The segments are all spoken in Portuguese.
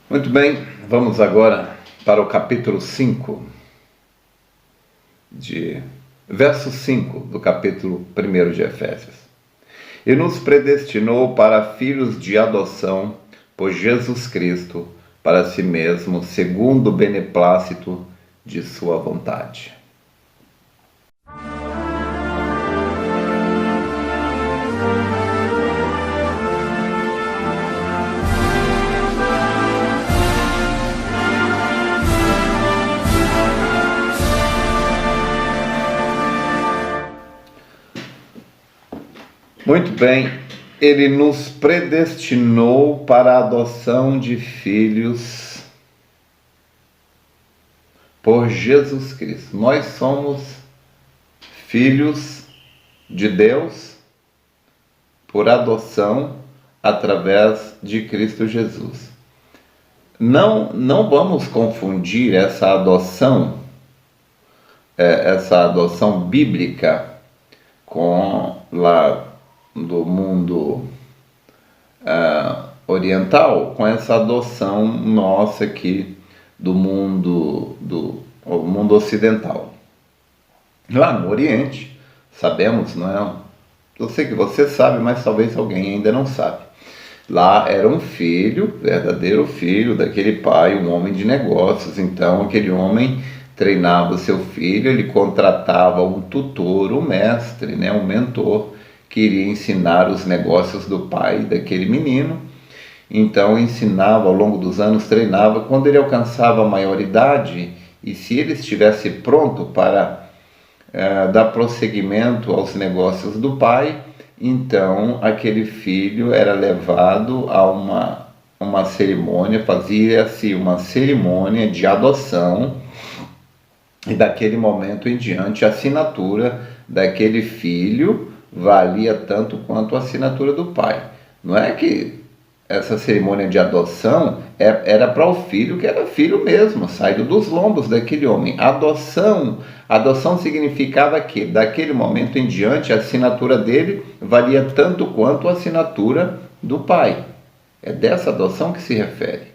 Muito bem, vamos agora para o capítulo 5, verso 5 do capítulo 1 de Efésios. E nos predestinou para filhos de adoção por Jesus Cristo, para si mesmo, segundo o beneplácito de sua vontade. Muito bem, ele nos predestinou para a adoção de filhos por Jesus Cristo. Nós somos filhos de Deus por adoção através de Cristo Jesus. Não vamos confundir essa adoção bíblica com lá do mundo oriental, com essa adoção nossa aqui do mundo ocidental. Lá no Oriente, sabemos, não é? Eu sei que você sabe, mas talvez alguém ainda não sabe. Lá era um filho, verdadeiro filho daquele pai, um homem de negócios. Então aquele homem treinava o seu filho, ele contratava um tutor, um mestre, né, um mentor, que iria ensinar os negócios do pai daquele menino. Então ensinava ao longo dos anos, treinava. Quando ele alcançava a maioridade, e se ele estivesse pronto para dar prosseguimento aos negócios do pai, então aquele filho era levado a uma cerimônia, fazia-se uma cerimônia de adoção, e daquele momento em diante a assinatura daquele filho valia tanto quanto a assinatura do pai. Não é que essa cerimônia de adoção era para o filho que era filho mesmo, saído dos lombos daquele homem. Adoção significava que daquele momento em diante a assinatura dele valia tanto quanto a assinatura do pai. É dessa adoção que se refere.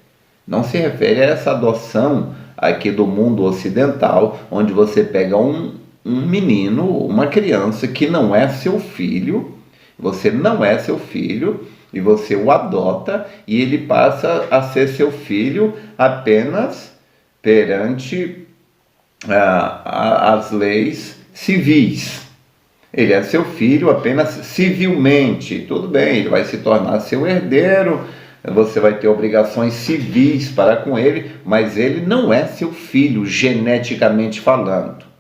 Não se refere a essa adoção aqui do mundo ocidental, onde você pega um menino, uma criança que não é seu filho, você não é seu filho, e você o adota, e ele passa a ser seu filho apenas perante as leis civis. Ele é seu filho apenas civilmente, tudo bem, ele vai se tornar seu herdeiro, você vai ter obrigações civis para com ele, mas ele não é seu filho, geneticamente falando.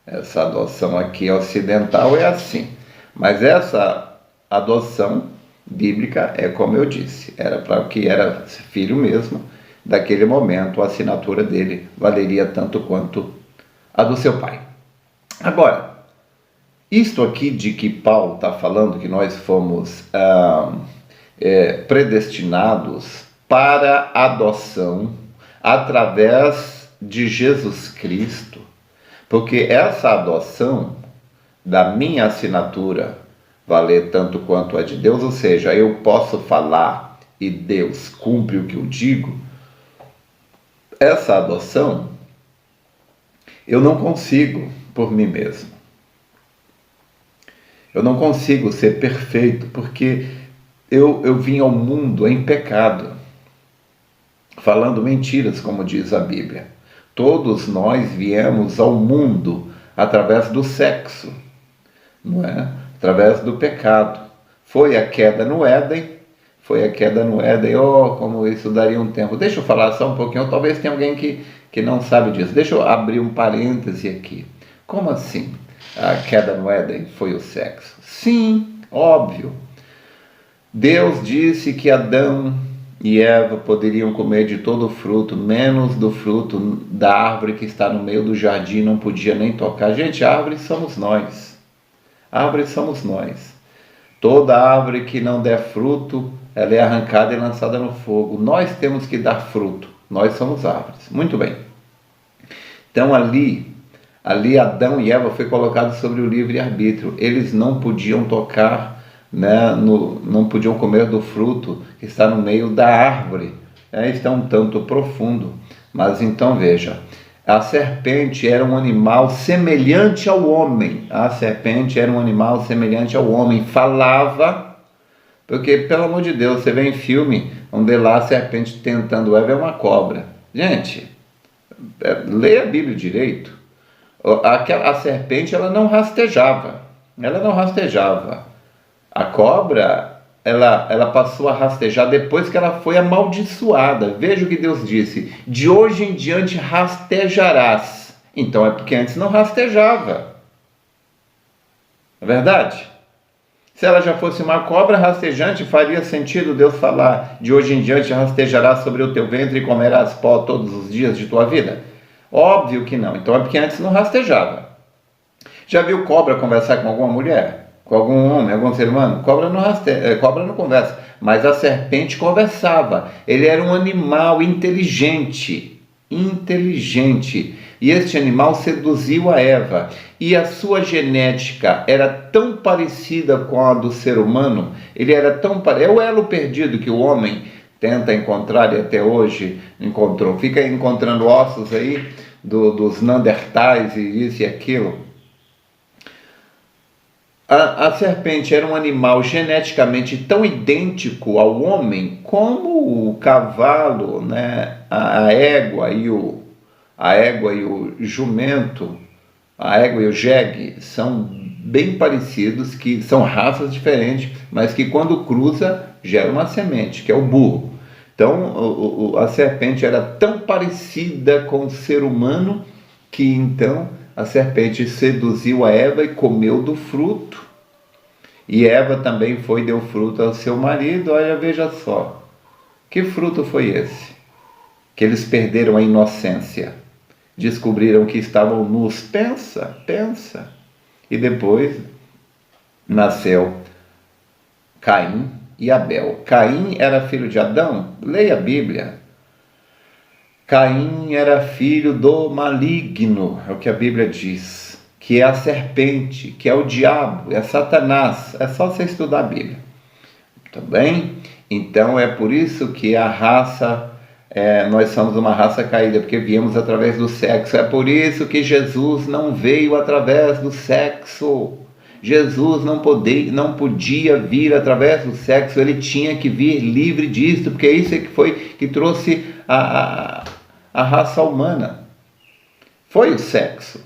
Essa adoção aqui ocidental é assim, mas essa adoção bíblica é como eu disse, era para o que era filho mesmo. Daquele momento a assinatura dele valeria tanto quanto a do seu pai. Agora, isto aqui de que Paulo está falando, que nós fomos predestinados para adoção através de Jesus Cristo, porque essa adoção da minha assinatura valer tanto quanto a de Deus, ou seja, eu posso falar e Deus cumpre o que eu digo, essa adoção eu não consigo por mim mesmo. Eu não consigo ser perfeito, porque eu vim ao mundo em pecado, falando mentiras, como diz a Bíblia. Todos nós viemos ao mundo através do sexo, não é? Através do pecado. Foi a queda no Éden, como isso daria um tempo. Deixa eu falar só um pouquinho, talvez tenha alguém que não sabe disso. Deixa eu abrir um parêntese aqui. Como assim? A queda no Éden foi o sexo? Sim, óbvio. Deus disse que Adão e Eva poderiam comer de todo o fruto, menos do fruto da árvore que está no meio do jardim, não podia nem tocar. Gente, árvore somos nós. Árvore somos nós. Toda árvore que não der fruto, ela é arrancada e lançada no fogo. Nós temos que dar fruto. Nós somos árvores. Muito bem. Então ali Adão e Eva foi colocado sobre o livre-arbítrio. Eles não podiam tocar, né, não podiam comer do fruto que está no meio da árvore, Isso é um tanto profundo, mas então veja, a serpente era um animal semelhante ao homem, a serpente era um animal semelhante ao homem, falava, porque pelo amor de Deus, você vê em filme, onde lá a serpente tentando Eva é uma cobra. Gente, leia a Bíblia direito. A serpente ela não rastejava, a cobra ela passou a rastejar depois que ela foi amaldiçoada. Veja o que Deus disse: de hoje em diante rastejarás. Então é porque antes não rastejava, é verdade? Se ela já fosse uma cobra rastejante, faria sentido Deus falar: de hoje em diante rastejarás sobre o teu ventre e comerás pó todos os dias de tua vida? Óbvio que não. Então é porque antes não rastejava. Já viu cobra conversar com alguma mulher? Com algum homem, algum ser humano? Cobra não conversa, mas a serpente conversava. Ele era um animal inteligente. E este animal seduziu a Eva. E a sua genética era tão parecida com a do ser humano, é o elo perdido que o homem tenta encontrar e até hoje encontrou. Fica encontrando ossos aí dos Neandertais e isso e aquilo. A serpente era um animal geneticamente tão idêntico ao homem como o cavalo, né? a égua e o jumento, a égua e o jegue são bem parecidos, que são raças diferentes, mas que quando cruza gera uma semente, que é o burro. Então a serpente era tão parecida com o ser humano que então a serpente seduziu a Eva e comeu do fruto. E Eva também foi e deu fruto ao seu marido. Olha, veja só, que fruto foi esse? Que eles perderam a inocência, descobriram que estavam nus. Pensa. E depois nasceu Caim e Abel. Caim era filho de Adão? Leia a Bíblia. Caim era filho do maligno, é o que a Bíblia diz, que é a serpente, que é o diabo, é Satanás. É só você estudar a Bíblia. Muito bem? Então é por isso que a raça, nós somos uma raça caída, porque viemos através do sexo. É por isso que Jesus não veio através do sexo. Jesus não podia vir através do sexo, ele tinha que vir livre disso, porque isso é que foi que trouxe a raça humana. Foi o sexo.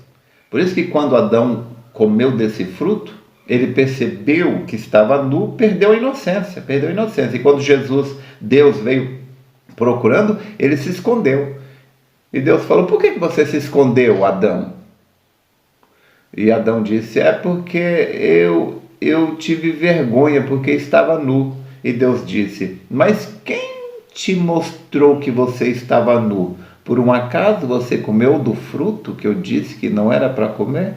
Por isso que quando Adão comeu desse fruto, ele percebeu que estava nu, perdeu a inocência. E quando Deus veio procurando, ele se escondeu. E Deus falou: por que você se escondeu, Adão? E Adão disse: é porque eu tive vergonha, porque estava nu. E Deus disse: mas quem te mostrou que você estava nu? Por um acaso você comeu do fruto que eu disse que não era para comer?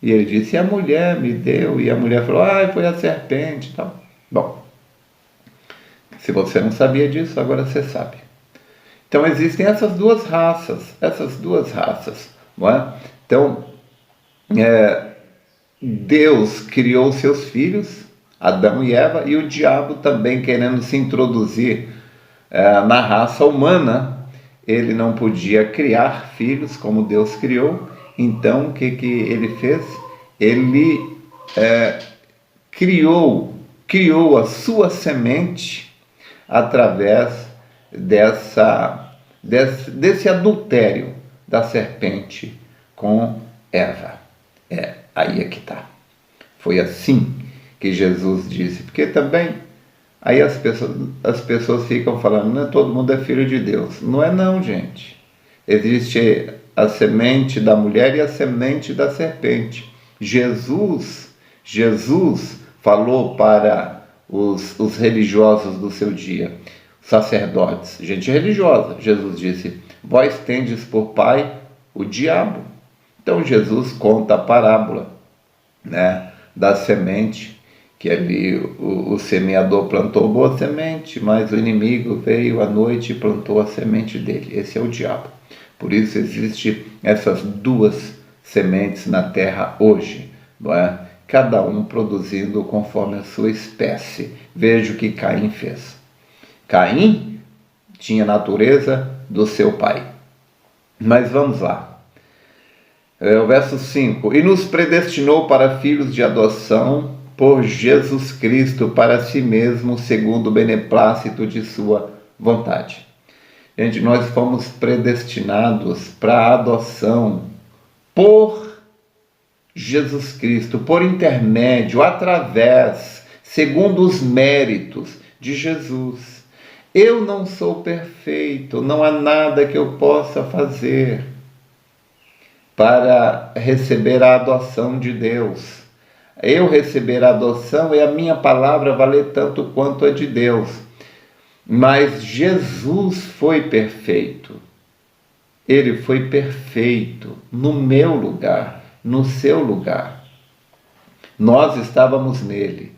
E ele disse: a mulher me deu. E a mulher falou: foi a serpente e tal. Bom, se você não sabia disso, agora você sabe. Então existem essas duas raças, não é? Então, Deus criou seus filhos, Adão e Eva, e o diabo também querendo se introduzir na raça humana. Ele não podia criar filhos como Deus criou. Então o que ele fez? Ele criou a sua semente através desse adultério da serpente com Eva. Aí é que está. Foi assim que Jesus disse. Porque também aí as pessoas ficam falando: não, todo mundo é filho de Deus. Não é não, gente. Existe a semente da mulher e a semente da serpente. Jesus falou para os religiosos do seu dia, sacerdotes, gente religiosa. Jesus disse: vós tendes por pai o diabo. Então Jesus conta a parábola, né, da semente, que ali o semeador plantou boa semente, mas o inimigo veio à noite e plantou a semente dele. Esse é o diabo. Por isso existem essas duas sementes na terra hoje, não é? Cada um produzindo conforme a sua espécie. Veja o que Caim fez. Caim tinha a natureza do seu pai. Mas vamos lá. O verso 5. E nos predestinou para filhos de adoção por Jesus Cristo para si mesmo, segundo o beneplácito de sua vontade. Gente, nós fomos predestinados para a adoção por Jesus Cristo, por intermédio, através, segundo os méritos de Jesus. Eu não sou perfeito, não há nada que eu possa fazer para receber a adoção de Deus. Eu receber a adoção é a minha palavra valer tanto quanto a de Deus. Mas Jesus foi perfeito. Ele foi perfeito no meu lugar, no seu lugar. Nós estávamos nele.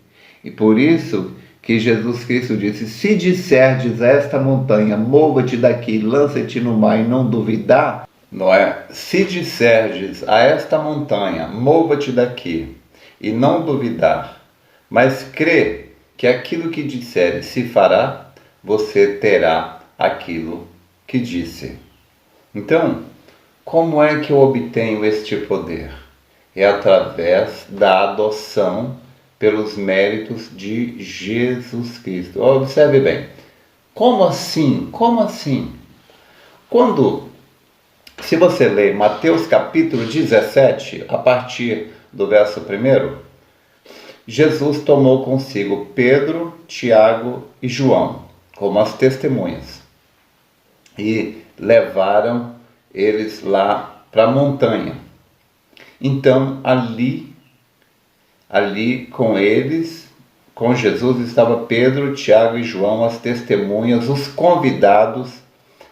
E por isso que Jesus Cristo disse: se disserdes a esta montanha, mova-te daqui, lança-te no mar, e não duvidar, não é? Se disserdes a esta montanha, mova-te daqui, e não duvidar, mas crê que aquilo que disseres se fará, você terá aquilo que disse. Então, como é que eu obtenho este poder? É através da adoção pelos méritos de Jesus Cristo. Observe bem. Como assim? Como assim? Se você ler Mateus capítulo 17, a partir do verso 1, Jesus tomou consigo Pedro, Tiago e João como as testemunhas e levaram eles lá para a montanha. Então ali com eles, com Jesus, estava Pedro, Tiago e João, as testemunhas, os convidados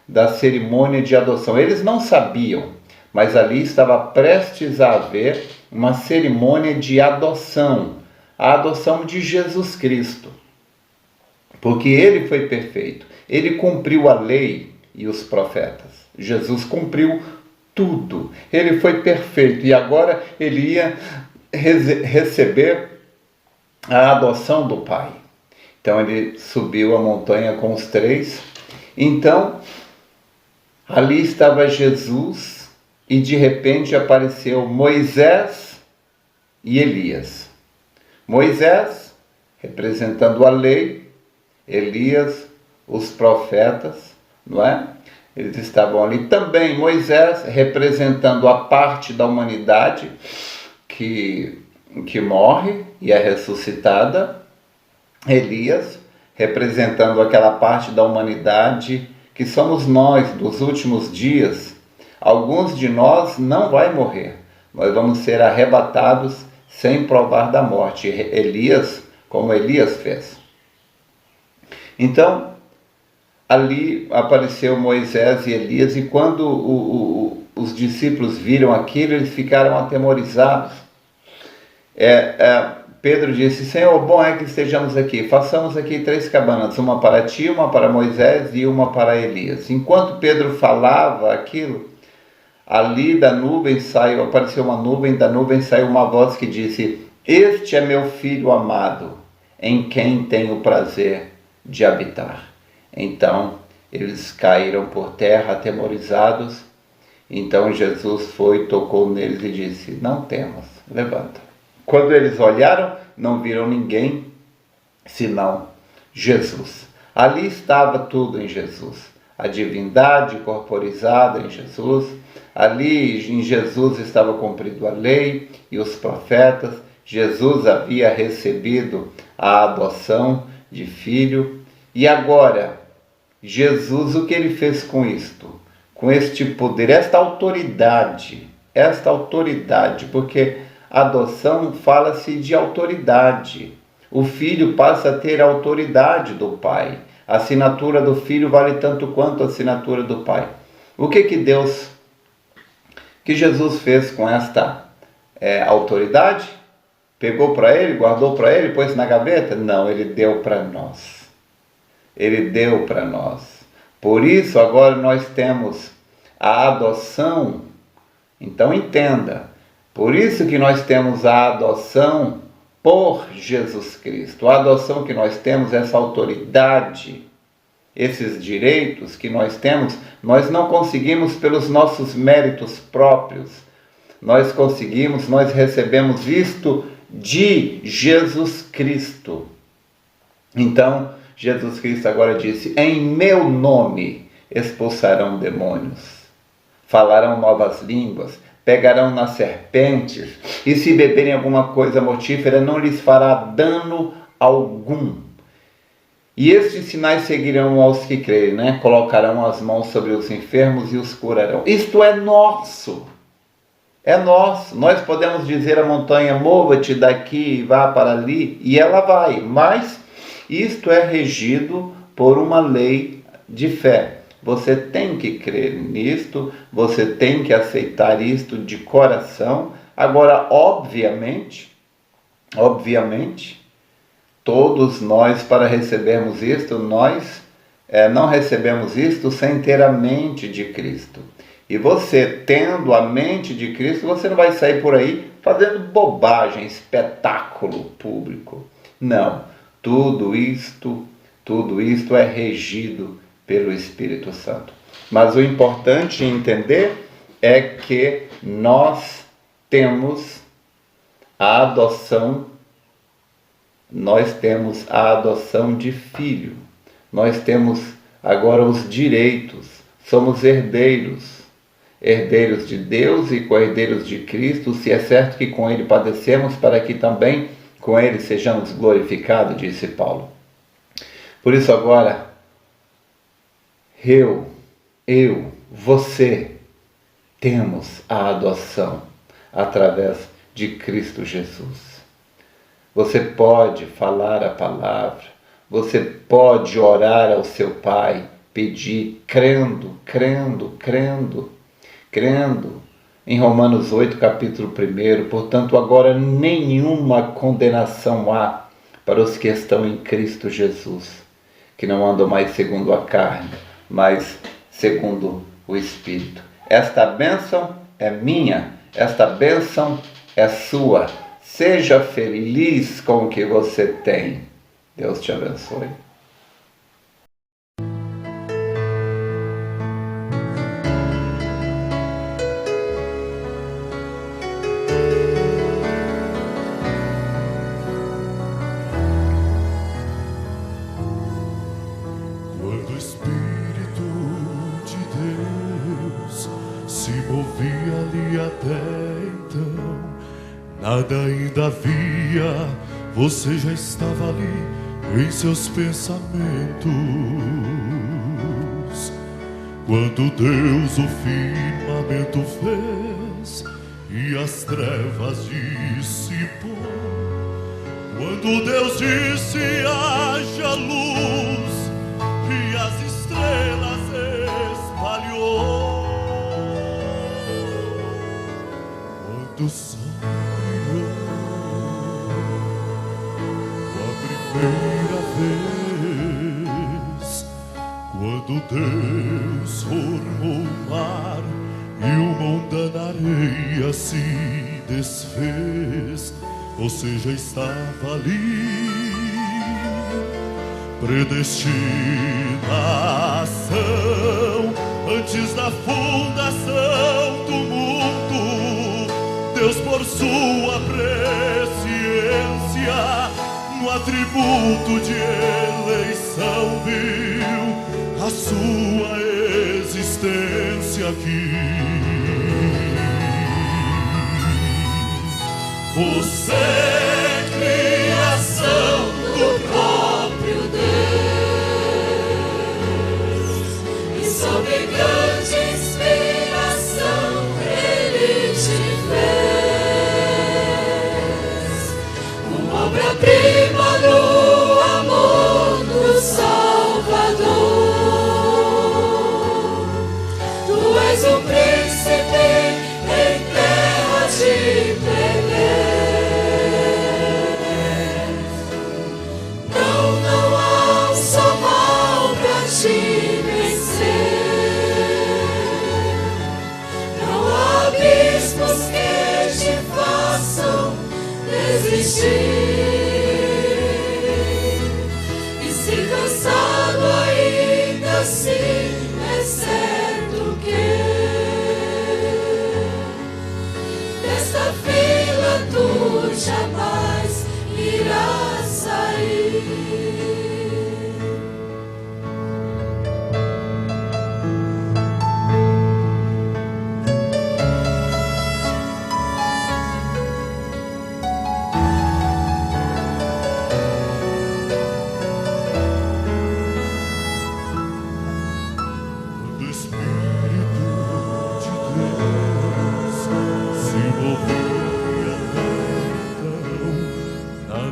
da cerimônia de adoção. Eles não sabiam, mas ali estava prestes a haver uma cerimônia de adoção, a adoção de Jesus Cristo. Porque ele foi perfeito, ele cumpriu a lei e os profetas. Jesus cumpriu tudo, ele foi perfeito e agora ele ia receber a adoção do Pai. Então ele subiu a montanha com os três. Então ali estava Jesus e de repente apareceu Moisés e Elias. Moisés representando a lei, Elias, os profetas, não é? Eles estavam ali também. Moisés representando a parte da humanidade que morre e é ressuscitada. Elias representando aquela parte da humanidade que somos nós dos últimos dias. Alguns de nós não vai morrer. Nós vamos ser arrebatados sem provar da morte. Elias, como Elias fez. Então, ali apareceu Moisés e Elias, e quando os discípulos viram aquilo, eles ficaram atemorizados. Pedro disse: Senhor, bom é que estejamos aqui, façamos aqui 3 cabanas, uma para ti, uma para Moisés e uma para Elias. Enquanto Pedro falava aquilo, ali da nuvem apareceu uma nuvem, da nuvem saiu uma voz que disse: este é meu filho amado, em quem tenho prazer de habitar. Então eles caíram por terra atemorizados. Então Jesus foi, tocou neles e disse: não temas, levanta. Quando eles olharam, não viram ninguém senão Jesus. Ali estava tudo em Jesus. A divindade corporizada em Jesus. Ali em Jesus estava cumprido a lei e os profetas. Jesus havia recebido a adoção de filho. E agora, Jesus, o que ele fez com isto? Com este poder, esta autoridade, porque adoção fala-se de autoridade. O filho passa a ter a autoridade do pai. A assinatura do filho vale tanto quanto a assinatura do pai. O que Jesus fez com esta autoridade? Pegou para ele, guardou para ele, pôs na gaveta? Não, ele deu para nós. Ele deu para nós. Por isso, agora nós temos a adoção. Então, entenda. Por isso que nós temos a adoção por Jesus Cristo. A adoção que nós temos, essa autoridade, esses direitos que nós temos, nós não conseguimos pelos nossos méritos próprios. Nós recebemos isto de Jesus Cristo. Então, Jesus Cristo agora disse: em meu nome expulsarão demônios, falarão novas línguas, pegarão nas serpentes, e se beberem alguma coisa mortífera, não lhes fará dano algum. E estes sinais seguirão aos que crerem, né? Colocarão as mãos sobre os enfermos e os curarão. Isto é nosso. É nosso. Nós podemos dizer à montanha: mova-te daqui e vá para ali, e ela vai. Mas isto é regido por uma lei de fé. Você tem que crer nisto, você tem que aceitar isto de coração. Agora, obviamente, todos nós, para recebermos isto, nós não recebemos isto sem ter a mente de Cristo. E você, tendo a mente de Cristo, você não vai sair por aí fazendo bobagem, espetáculo público. Não, tudo isto é regido pelo Espírito Santo. Mas o importante entender é que nós temos a adoção de filho. Nós temos agora os direitos, somos herdeiros de Deus e co-herdeiros de Cristo, se é certo que com Ele padecemos, para que também com Ele sejamos glorificados, disse Paulo. Por isso agora, você, temos a adoção através de Cristo Jesus. Você pode falar a palavra, você pode orar ao seu Pai, pedir, crendo. Em Romanos 8, capítulo 1, portanto, agora nenhuma condenação há para os que estão em Cristo Jesus, que não andam mais segundo a carne, mas segundo o Espírito. Esta bênção é minha, esta bênção é sua. Seja feliz com o que você tem. Deus te abençoe. Quando o Espírito de Deus se movia ali até então, nada ainda havia, você já estava ali em seus pensamentos. Quando Deus o firmamento fez e as trevas dissipou, quando Deus disse haja luz e as estrelas espalhou, quando o sol primeira vez, quando Deus formou o mar e o monte da areia se desfez, você já estava ali. Predestinação, antes da fundação do mundo, Deus por sua presciência, no atributo de eleição, viu a sua existência aqui. Você é criação do próprio Deus, e sob grande inspiração Ele te fez uma obra-prima do amor do Salvador. Tu és o príncipe em terra de Belém. Não há um só mal pra te vencer. Não há abismos que te façam desistir. E se cansado ainda jamais irá sair.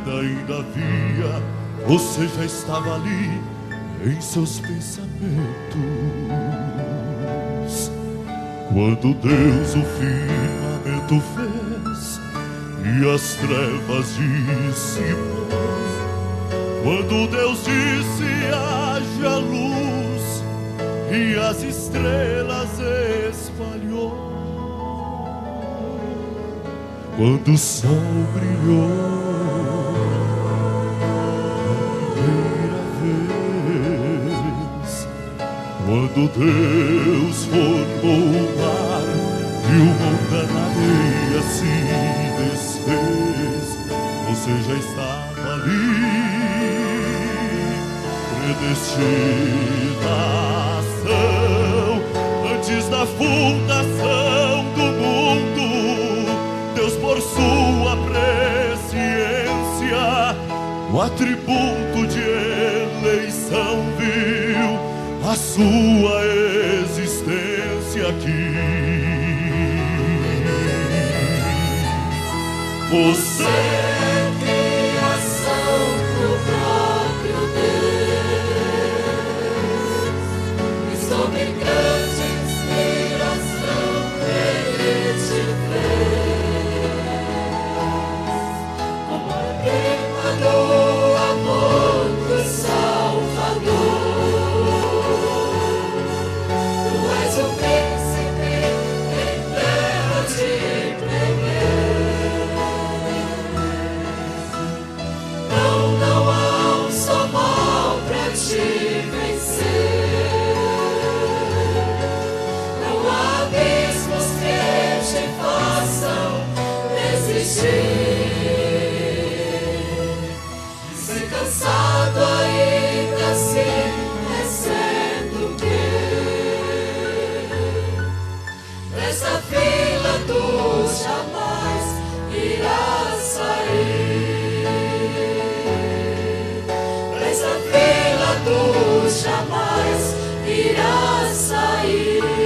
Ainda havia, você já estava ali em seus pensamentos. Quando Deus o firmamento fez e as trevas dissipou, quando Deus disse haja luz e as estrelas espalhou, quando o sol brilhou quando Deus formou o mar e o mundo na areia se desfez, você já estava ali, predestinação. Antes da fundação do mundo, Deus por sua presciência, o atributo de eleição viu a sua existência aqui. Você é criação do próprio Deus, e sob grande inspiração Ele te fez, como alguém mandou amor do Salvador. O príncipe em terra te preguei. Não há um só mal pra te vencer. Não há abismos que te façam desistir. Se cansado ainda assim, recendo o essa fila tu jamais irá sair. Essa fila tu jamais irá sair.